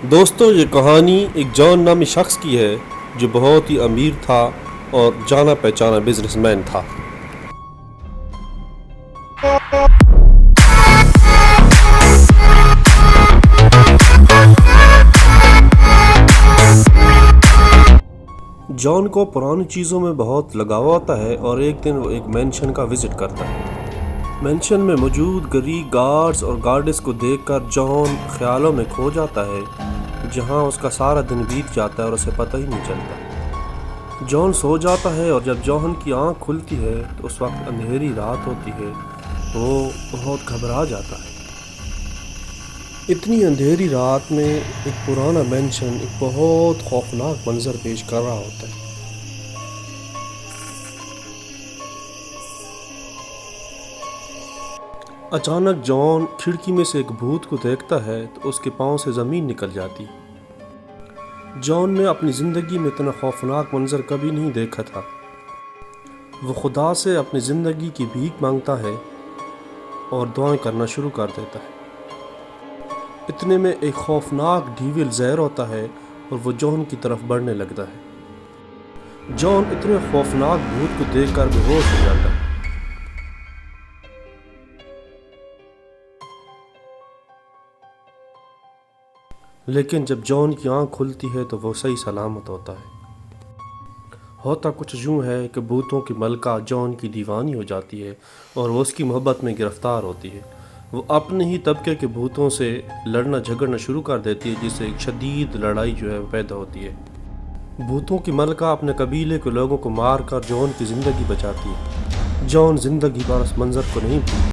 دوستو یہ کہانی ایک جان نامی شخص کی ہے جو بہت ہی امیر تھا اور جانا پہچانا بزنس مین تھا۔ جان کو پرانی چیزوں میں بہت لگاؤ آتا ہے اور ایک دن وہ ایک مینشن کا وزٹ کرتا ہے۔ مینشن میں موجود گری گارڈز اور گارڈس کو دیکھ کر جان خیالوں میں کھو جاتا ہے، جہاں اس کا سارا دن بیت جاتا ہے اور اسے پتہ ہی نہیں چلتا۔ جان سو جاتا ہے اور جب جان کی آنکھ کھلتی ہے تو اس وقت اندھیری رات ہوتی ہے۔ وہ بہت گھبرا جاتا ہے۔ اتنی اندھیری رات میں ایک پرانا مینشن ایک بہت خوفناک منظر پیش کر رہا ہوتا ہے۔ اچانک جان کھڑکی میں سے ایک بھوت کو دیکھتا ہے تو اس کے پاؤں سے زمین نکل جاتی۔ جان نے اپنی زندگی میں اتنا خوفناک منظر کبھی نہیں دیکھا تھا۔ وہ خدا سے اپنی زندگی کی بھیک مانگتا ہے اور دعائیں کرنا شروع کر دیتا ہے۔ اتنے میں ایک خوفناک ڈیول ظاہر ہوتا ہے اور وہ جان کی طرف بڑھنے لگتا ہے۔ جان اتنے خوفناک بھوت کو دیکھ کر بے ہوش ہو جاتا ہے۔ لیکن جب جان کی آنکھ کھلتی ہے تو وہ صحیح سلامت ہوتا ہے۔ ہوتا کچھ یوں ہے کہ بھوتوں کی ملکہ جان کی دیوانی ہو جاتی ہے اور وہ اس کی محبت میں گرفتار ہوتی ہے۔ وہ اپنے ہی طبقے کے بھوتوں سے لڑنا جھگڑنا شروع کر دیتی ہے، جس سے ایک شدید لڑائی جو ہے وہ پیدا ہوتی ہے۔ بھوتوں کی ملکہ اپنے قبیلے کے لوگوں کو مار کر جان کی زندگی بچاتی ہے۔ جان زندگی بھر اس منظر کو نہیں بھولتا۔